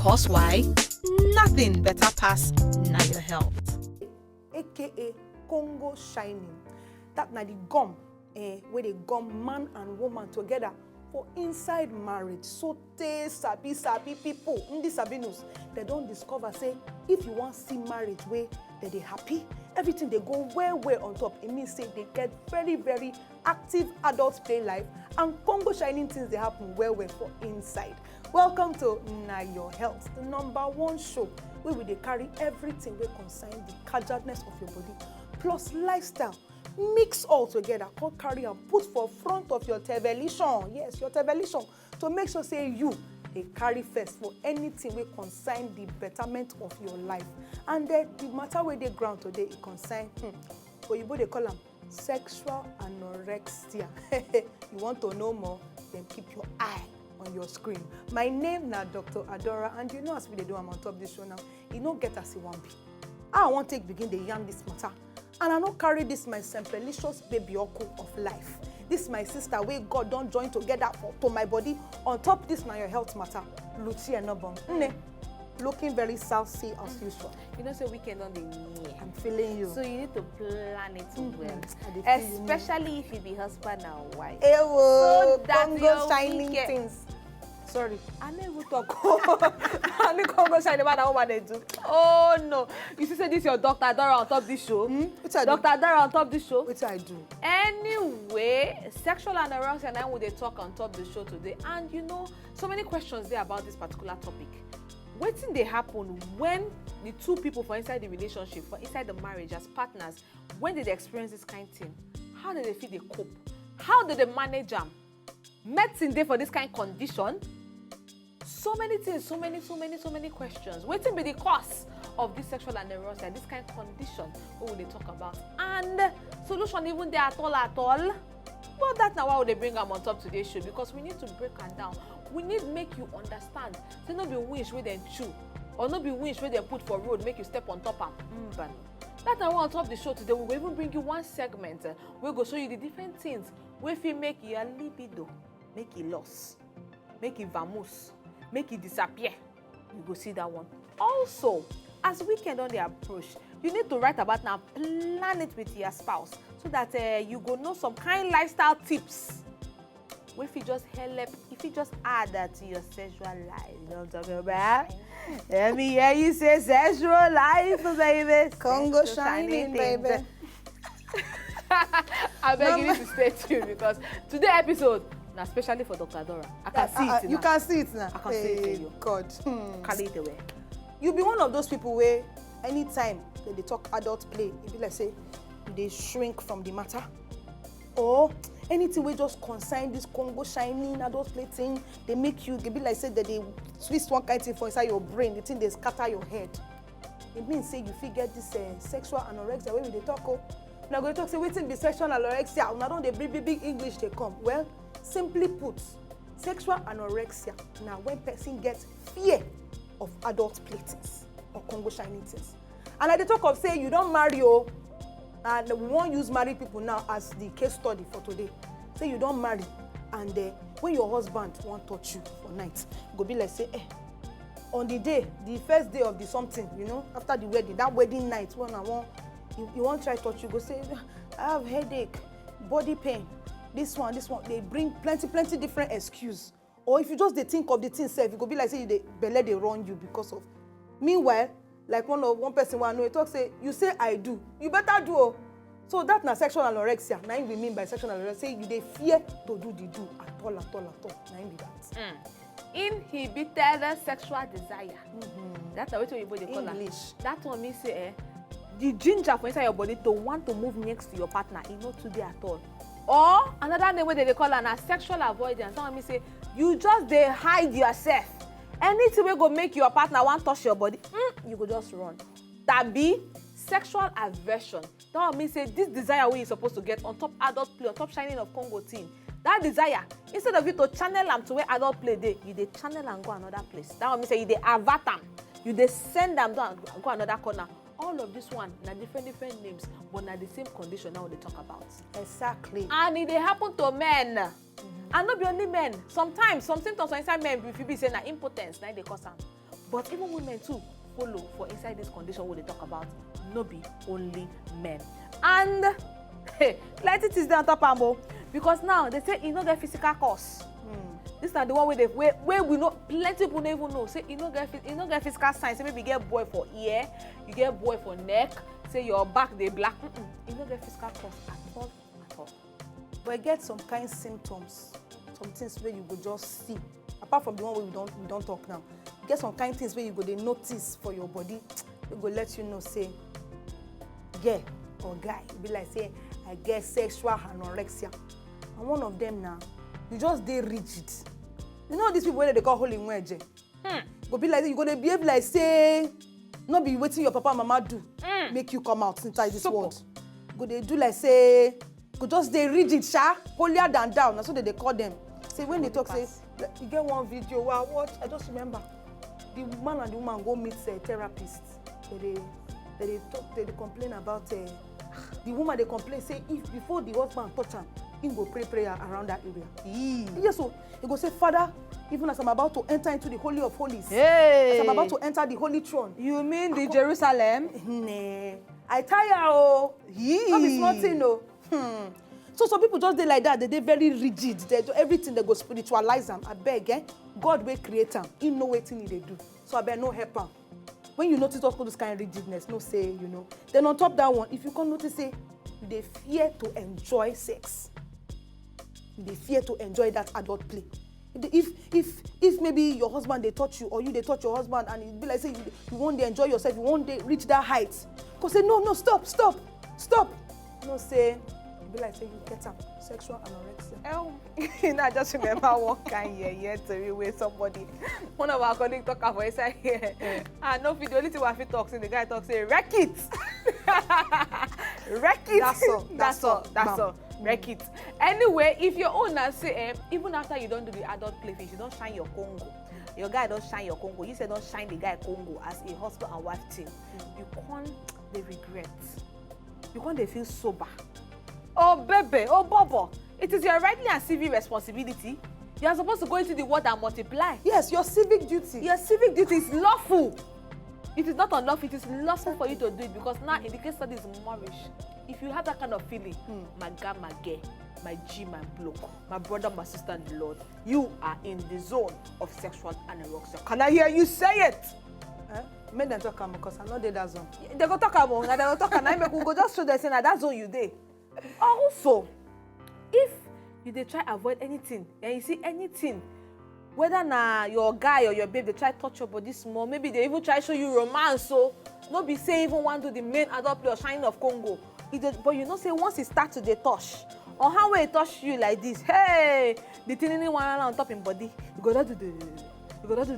Because why? Nothing better pass na your health. AKA Congo shining. That na the gum, where they gum man and woman together for inside marriage. So they sabi people, ndi sabinos, they don't discover say if you want see marriage where they happy, everything they go well on top. It means say they get very active adult play life and Congo shining things they happen well for inside. Welcome to Na Your Health, the #1 show where we carry everything we concern the casualness of your body plus lifestyle. Mix all together, come carry and put for front of your television. Yes, your television. To make sure say you they carry first for anything we concern the betterment of your life. And then the matter where they ground today it concern what they call them sexual anorexia. You want to know more? Then keep your eye on your screen. My name now Dr. Adora, and you know as we do I'm on top this show now. You know get as you want be. I want to begin the yarn this matter. And I don't carry this my semprelicious baby oko of life. This my sister where God don't join together to my body. On top this now your health matter. Lucia Nobong. Looking very saucy as usual. You know, so weekend on the year. I'm feeling you. So you need to plan it well. Especially if you be husband and wife. So that Congo shining things. Sorry. I never talk. I need Congo shining about what they do. Oh no. You see say this your Dr. Adora on top this show? Dr. Adora on top this show? Which I do. Anyway, sexual anorexia and I will talk on top the show today. And you know, so many questions there about this particular topic. What thing they happen when the two people for inside the relationship, for inside the marriage as partners, when did they experience this kind of thing? How did they feel they cope? How did they manage them? Medicine day for this kind of condition? So many things, so many questions. What will be the cause of this sexual anorexia, this kind of condition? What will they talk about? And solution even there at all? Well, that's not why they bring them on top today's show, because we need to break them down. We need to make you understand. So not be wish where they chew, or not be wish where they put for road, make you step on top and That's why on top of the show today, we will even bring you one segment. We'll go show you the different things where if you make your libido, make it loss, make it vamoose, make it disappear. You go see that one. Also, as weekend on the approach, you need to write about now, plan it with your spouse so that you go know some kind lifestyle tips. If you just help, if you just add that to your sexual life, you know what I'm talking about? Let me hear you say sexual life, baby. Congo shining, baby. I beg you to stay tuned because today's episode, now especially for Dr. Adora, I can see it now. You can see it now. I can see it in you. God. Carry it away. You be one of those people where anytime they talk adult play, it be like say they shrink from the matter, or anything we just concern this Congo shining adult play thing, they make you, they be like say that they twist one kind of thing for inside your brain, the thing they scatter your head. It means say you get this sexual anorexia where they talk. Now going to talk say waiting be sexual anorexia. Now don't they big English they come. Well, simply put, sexual anorexia now when person gets fear of adult play things or Congo shining things. And at the talk of say you don't marry and we won't use married people now as the case study for today. Say you don't marry and when your husband won't touch you for night, go be like say, on the day, the first day of the something, you know, after the wedding, that wedding night when you won't try to touch you, go say, I have headache, body pain, this one, they bring plenty different excuse. Or if you just think of the thing self, you go be like say the belly they run you because of. Meanwhile, like one person I know, he talk say, you say I do, you better do. So that's not sexual anorexia. Now we mean by sexual anorexia, say you they fear to do the do at all. Now be that. Inhibited sexual desire. That's the way to they call English. That one means say the ginger for inside your body to want to move next to your partner, it not today at all. Or another name where they call an sexual avoidance. Someone may say you just they hide yourself. Anything will go make your partner want to touch your body, you go just run. That be sexual aversion. That means say this desire where you're supposed to get on top adult play, on top shining of Congo teen. That desire, instead of you to channel them to where adult play day, you they channel and go another place. That means say you they avert them, you they send them down and go another corner. All of this one, na different names, but na the same condition now they talk about. Exactly. And it they happen to men. And not be only men. Sometimes, some symptoms are inside men, if you be saying that impotence, now they cause them. But even women too follow for inside this condition where they talk about, no be only men. And plenty things dey on top am o, because now they say e no get physical cause. This na the one where we know plenty people don't even know. Say you no get physical signs. Say maybe you get boy for ear, you get boy for neck. Say your back they black. You no get physical cause at all. But you get some kind symptoms, some things where you go just see. Apart from the one where we don't talk now, you get some kind things where you go they notice for your body. We go let you know. Say, girl or guy, be like say I get sexual anorexia, and one of them now. You just dey rigid. You know these people wey they call holy wedge. Go be like you go dey behave like say no be wetin your papa and mama do make you come out inside this world. Go dey do like say go just dey rigid, holier than thou. Na so they call them. Say when they talk say you get one video where I watch, I just remember the man and the woman go meet a therapist. They complain about the woman. They complain say if before the husband touch her, he go pray prayer around that area. Yes, so he go say, Father, even as I'm about to enter into the Holy of Holies, as I'm about to enter the Holy Throne. You mean the Jerusalem? Nah, I tire oh. That is nothing no. So some people just dey like that. They very rigid. They do everything. They go spiritualize them. I beg, God will create them. He know wetin they do. So I beg no help them. When you notice all this kind of rigidness, no say you know. Then on top that one, if you can notice say they fear to enjoy sex. They fear to enjoy that adult play. If maybe your husband they touch you or you they touch your husband and it be like say you won't enjoy yourself, you won't reach that height. Cause say no, stop. No say it be like say you get sexual anorexia. I just remember one kind story where somebody, one of our colleagues talk about inside here. And no video, only thing we fit talk, the guy talks say wreck it. Wreck it. That's all. Wreck it. Anyway, if your owner say, even after you don't do the adult play fish, you don't shine your Congo. Your guy don't shine your Congo. You say don't shine the guy Congo as a husband and wife team. You can't they regret. You can't they feel sober. Oh baby, oh bobo. It is your rightly and civic responsibility. You are supposed to go into the world and multiply. Yes, your civic duty. Your civic duty is lawful. It is not unlawful, it is lawful for you to do it because now in the case study is Moorish. If you have that kind of feeling, my guy, my gay, my G, my bloke, my brother, my sister in the Lord, you are in the zone of sexual anorexia. Can I hear you say it? Make them talk because I know they that zone. They go talk about and they go talk and I make we go just show them say that zone you dey. Also, if you dey try avoid anything and you see anything, whether na your guy or your babe, they try touch your body small, maybe they even try show you romance, so no be say even want to do the main adult play or shining of Congo. But you know say once it start to dey touch, or how will it touch you like this, hey, the thing one on top in body, you go just do you go just you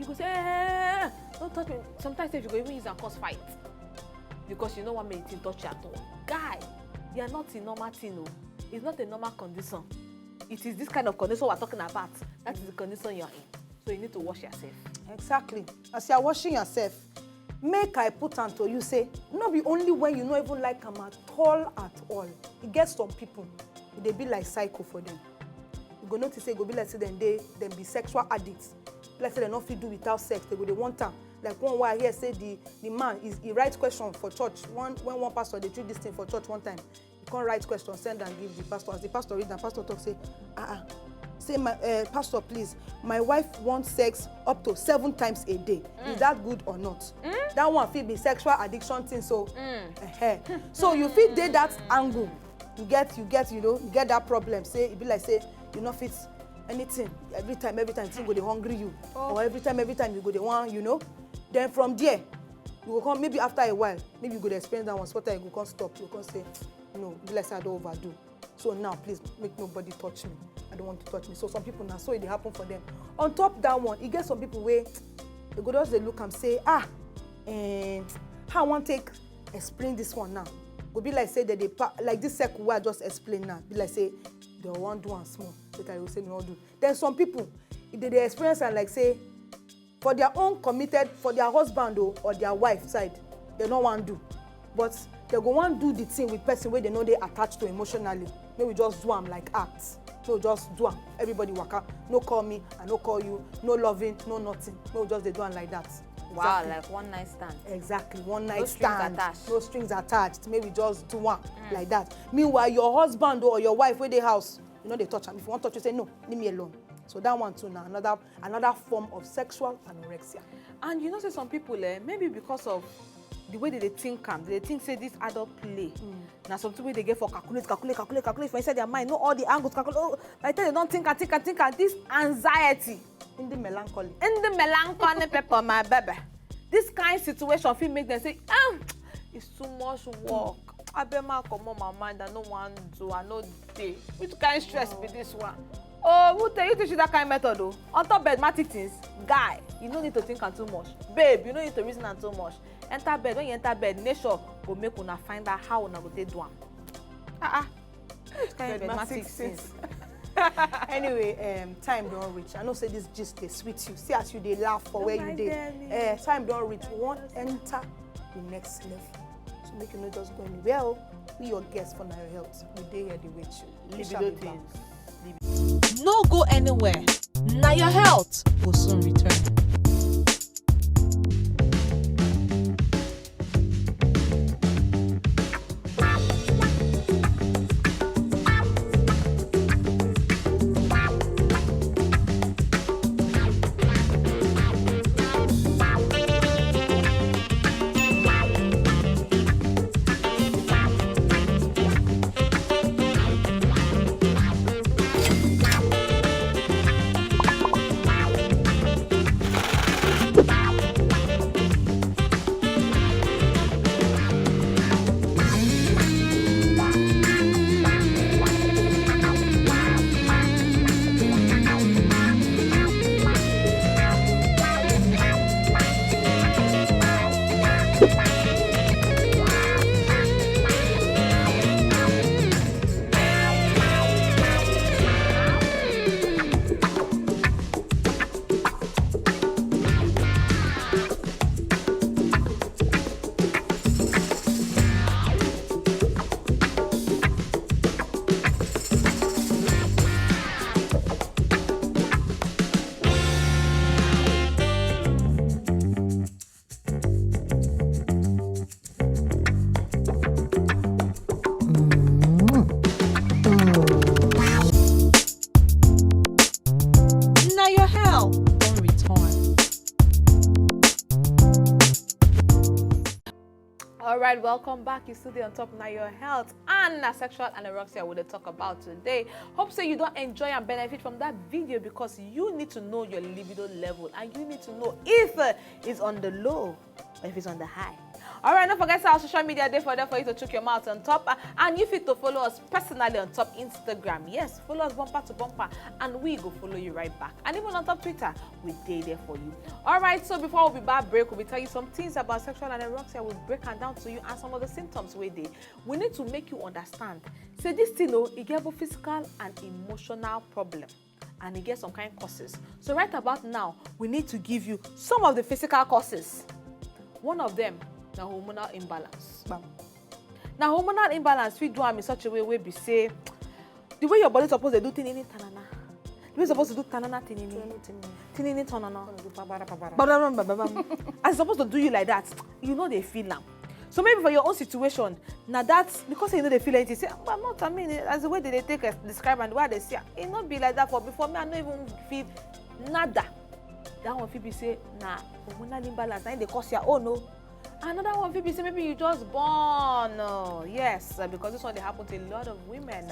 go say don't touch me. Sometimes if you go even use and cause fight because you know what made it touch you at all. Guy, you are not in normal thing, no. It's not a normal condition. It is this kind of condition we're talking about. That is the condition you're in. So you need to wash yourself. Exactly. As you're washing yourself, make I put on to you say, not be only when you not even like them at all. It gets some people, they be like psycho for them. You go notice say, go be like say them be sexual addicts. Like say they not fit do without sex. They want them. Like one way I hear say the man he writes question for church. When one pastor they treat this thing for church one time. Can't write question, send and give the pastor. As the pastor read, the pastor talk say, say my pastor, please, my wife wants sex up to 7 times a day. Is that good or not? That one feel be sexual addiction thing. So, so you feel that angle. You get that problem. Say it be like say you not fit anything. Every time thing go they hungry you, or every time you go they want Then from there, you will come maybe after a while. Maybe you go to experience that one. Spot you go come stop. You can say. No, be like I don't overdo. So now, please make nobody touch me. I don't want to touch me. So some people now, so it happen for them. On top that one, you get some people where they go just they look and say, how I want to explain this one now. Go be like say that they like this circle where I just explain now. Be like say they want do one small. That I will say no do. Then some people, if they experience and like say for their own committed, for their husband or their wife side, they don't want to do. But they go want do the thing with person where they know they attached to emotionally. Maybe just do them like acts. No, just do am. Everybody waka. No call me, I no call you. No loving, no nothing. No, just they do am like that. Wow, like one night stand. Exactly, one night No strings stand. attached. No strings attached. Maybe just do one like that. Meanwhile, your husband or your wife wey dey house, you know they touch am. If you want touch, you say no, leave me alone. So that one too now another form of sexual anorexia. And you know, say some people, maybe because of the way they think they think say this adult play. Now something way they get for calculate for inside their mind, know all the angles, calculate. Oh, by the time they don't think and this anxiety. In the melancholy Pepper, my baby. This kind of situation feel make them say, it's too much work. I better come on my mind, I no want to, I know day. Which kind of stress be this one? Oh, who tell you to use that kind of method though? On top bedmatic things, guy, you no need to think too much. Babe, you no need to reason too much. Enter bed, when you enter bed, nature go make una find out how una go take do am. Which kind of bedmatic things? Anyway, time don't reach. I know say this gist dey sweet you. See as you dey laugh for where you dey. Time don't reach. We want enter the next level. So make you no just go anywhere. Oh, we your guests for Nayo Health. We dey here dey wait you. Libido things. No go anywhere. Now your health will soon return. Alright, welcome back. You still on top now your health and sexual anorexia we'll talk about today. Hope so you don't enjoy and benefit from that video because you need to know your libido level and you need to know if it's on the low or if it's on the high. Alright, don't forget our social media there for you to check your mouth on top and you fit to follow us personally on top Instagram. Yes, follow us bumper to bumper and we go follow you right back. And even on top Twitter, we there for you. Alright, so before we be back break, we'll tell you some things about sexual anorexia. We'll break them down to you and some of the symptoms we need to make you understand. Say this thing, it get both physical and emotional problem. And it gets some kind of causes. So right about now, we need to give you some of the physical causes. One of them, the hormonal imbalance. Now hormonal imbalance we do am in such a way where we say the way your body supposed to do tinini tanana. The way you're supposed to do tanana tinini tanana. As it's supposed to do you like that, you know they feel them. So maybe for your own situation, now that's because you know they feel anything. Say, but not I mean as the way they take describe and the way they say it not be like that for before me. I don't even feel nada. That one feel be say nah hormonal imbalance. Now they cause your own no. Another one feel be say maybe you just born. Yes, because this one they happen to a lot of women.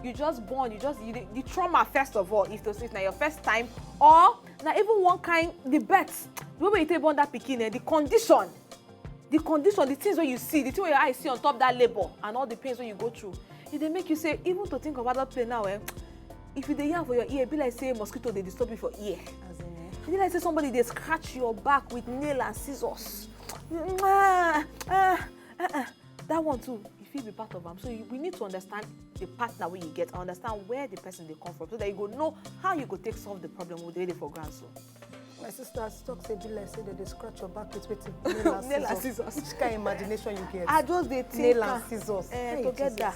You just born. The trauma first of all. If to say now your first time or now even one kind the birth. The way you take born that pikin, the condition, the things where you see, the thing where your eyes see on top that labor and all the pains when you go through, it they make you say even to think about that play now. If you dey hear for your ear, it be like say mosquito they disturb you for ear. It be like say somebody they scratch your back with nail and scissors. That one too, if you be part of them. So we need to understand the partner where you get, understand where the person they come from, so that you go know how you go take solve the problem with the way they for grant. So My sister talk say be like say they scratch your back with nail and scissors. Which kind of imagination you get? I just dey think nail and scissors together.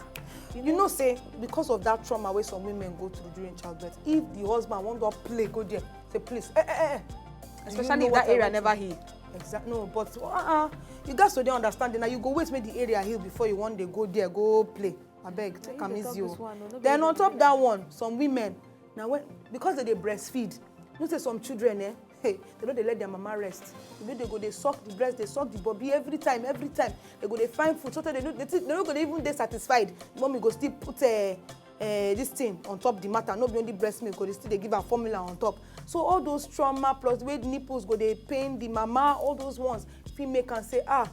You know, say because of that trauma where some women go through during childbirth, if the husband won't play, go there, say please, especially if that area never heal. Exactly. No, but you guys so they understand. Now you go wait make the area heal before you want to go there, go play. I beg, take am easy. Then on top that one, some women now because they breastfeed, you say some children hey, they know they let their mama rest. You know they suck the breast, they suck the bobby every time. They go they find food. So they don't go even they satisfied. Mommy go still put this thing on top the matter. Not only breast milk, go they still they give her formula on top. So all those trauma plus the way the nipples go they pain the mama, all those ones. Female can say I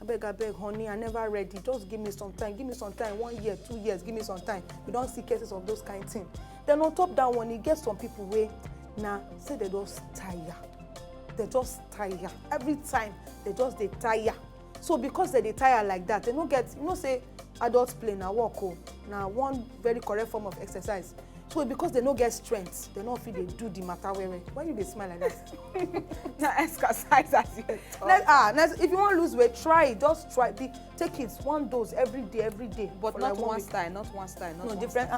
beg, honey, I never ready. Just give me some time. 1 year, 2 years. Give me some time. We don't see cases of those kind of things. Then on top that one, you get some people where now say they just tire. Every time they tire. So because they tire like that, they don't get, say adults play now walk now one very correct form of exercise. So because they don't get strength, they don't feel they do the matter where. Why you they smile like that? Now exercise as you talk. If you want to lose weight, try it. Just try. Take it 1 dose every day. But not like one style. No, different.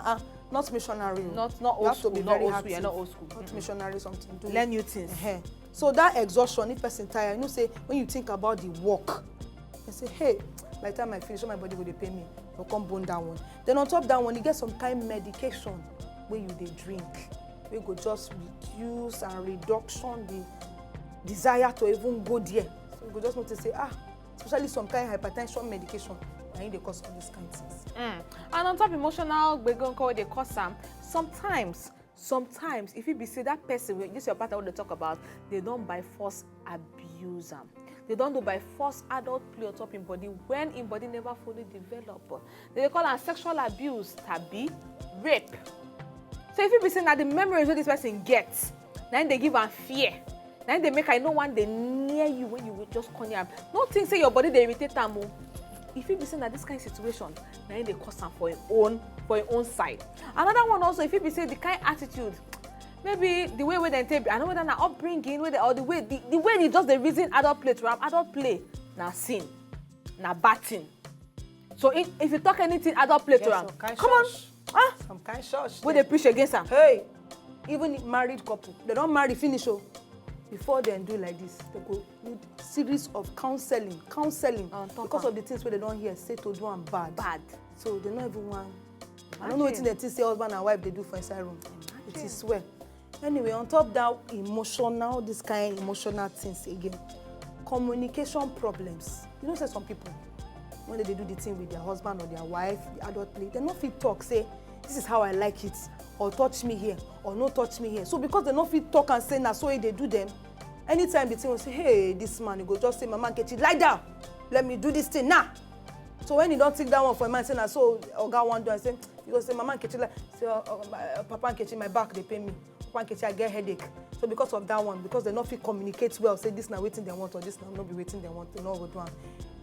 Not missionary. Not old school. Not old school. Not missionary. Something. Learn new things. So that exhaustion, if person tired, say when you think about the work, you say, hey, by the time I finish, my body will they pay me. I'll come bone that one. Then on top that one, you get some kind of medication where you they drink. We go just reduce and reduction the desire to even go there. So you go just want to say, especially some kind of hypertension medication. I think they cause all these kind of things. And on top emotional, they cause some. Sometimes, if you be say that person, this is your partner what they talk about, they don't by force abuse them. They don't do by force adult play on top in body when in body never fully develop. They call it sexual abuse, tabi, rape. So if you be saying that the memories that this person gets, then they give them fear. Then they make I know one they near you when you will just corner them. No thing say your body they irritate them. If you be saying that this kind of situation, then they cause them for your own side. Another one also, if you be saying the kind of attitude, maybe the way they take, I know whether na upbringing, or the way they just the reason adult play to adult play, na sin, na bad thing. So if you talk anything adult play to them, come on. Some kind church. When they preach against them. Hey, even married couple, they don't marry finish. Before they do like this, they go need series of counseling because of the things where they don't hear say to do and bad. So they don't even want. I don't know what they say husband and wife they do for inside room. It is swear. Anyway, on top that this kind of emotional things again, communication problems. You know, say some people when they do the thing with their husband or their wife, the adult play, they not fit talk, say, this is how I like it, or touch me here, or no touch me here. So because they not fit talk and say, na so they do them, anytime the thing will say, hey, this man, you go just say, Mama Nkechi, lie down, let me do this thing now. So when you don't take that one for a man, say, na so, Oga one do, and say, you go say, Mama Nkechi, say, Papa Nkechi, my back, they pay me. Papa Nkechi, I get headache. So because of that one, because they not fit communicate well, say, this now waiting they want, or this now not be waiting they want, they not go do one.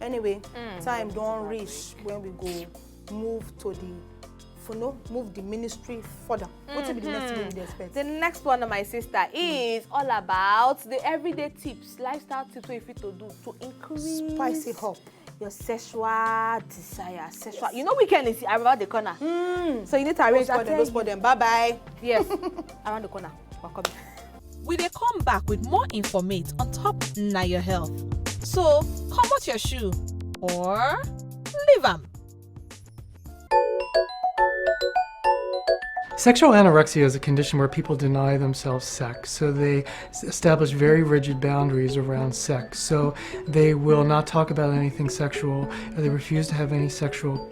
Anyway, time don't reach when we go move to the ministry further. What will be the next thing we expect? The next one, my sister, is all about the everyday tips, lifestyle tips we fit to do to increase spicy up your sexual desire. Yes. You know weekend is around the corner. So you need to arrange that. Those for them. Bye-bye. Yes, around the corner. Welcome. We dey come back with more informate on top na your health. So, comot your shoe or leave am. Sexual anorexia is a condition where people deny themselves sex. So they establish very rigid boundaries around sex. So they will not talk about anything sexual, or they refuse to have any sexual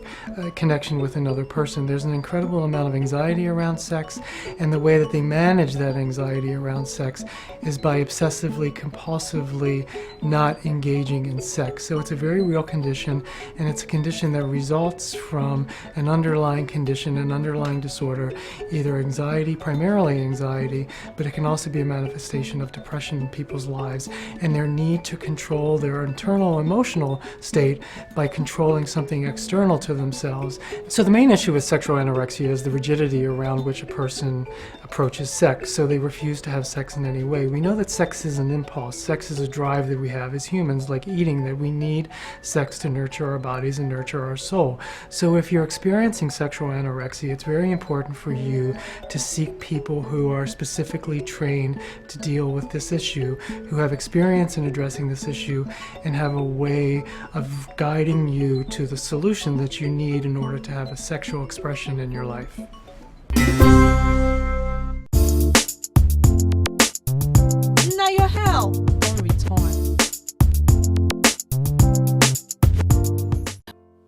connection with another person. There's an incredible amount of anxiety around sex, and the way that they manage that anxiety around sex is by obsessively, compulsively not engaging in sex. So it's a very real condition, and it's a condition that results from an underlying condition, an underlying disorder. either anxiety, primarily anxiety, but it can also be a manifestation of depression in people's lives and their need to control their internal emotional state by controlling something external to themselves. So the main issue with sexual anorexia is the rigidity around which a person approaches sex, so they refuse to have sex in any way. We know that sex is an impulse. Sex is a drive that we have as humans, like eating, that we need sex to nurture our bodies and nurture our soul. So if you're experiencing sexual anorexia, it's very important for you to seek people who are specifically trained to deal with this issue, who have experience in addressing this issue, and have a way of guiding you to the solution that you need in order to have a sexual expression in your life. Now your health on return.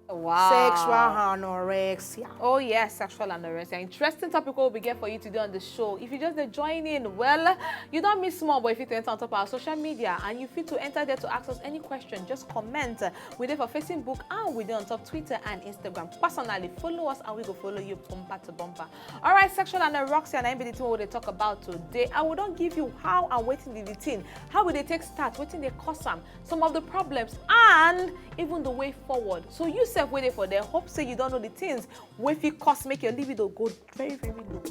Wow. Sexual anorexia. Oh yes, sexual anorexia. Interesting topic we'll begin for you today on the show. If you just join in, well, you don't miss more, but if you enter on top of our social media and you feel to enter there to ask us any question, just comment. We're there for Facebook and we're there on top Twitter and Instagram. Personally, follow us and we go follow you bumper to bumper. All right, sexual anorexia and the thing we talk about today. I will don't give you how and waiting the thing, how will they take start, waiting they cause some of the problems and even the way forward. So you self waiting for their hope say you don't know the things where if it cost make your libido go very, very low.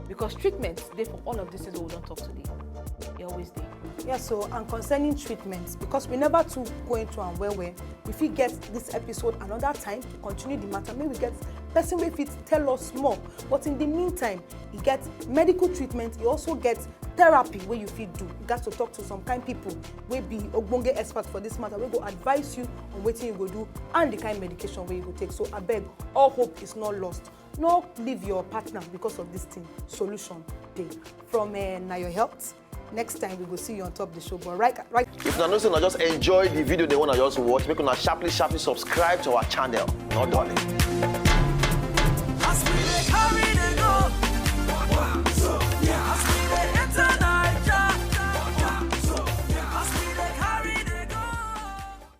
Because treatments they for all of this is what we don't talk today. They always do. Yeah, so and concerning treatments, because we never too go into and where if we get this episode another time to continue the matter, maybe we get person if it tell us more. But in the meantime, you get medical treatment, you also get therapy where you feel do. You got to talk to some kind people will be ogbonge experts for this matter. We go advise you on what you go do and the kind of medication where you go take. So I beg, all hope is not lost. No leave your partner because of this thing. Solution day from Now Your Health. Next time we will see you on top of the show. But right. If you know, just enjoy the video they want to just watch, make sure sharply subscribe to our channel. Not darling.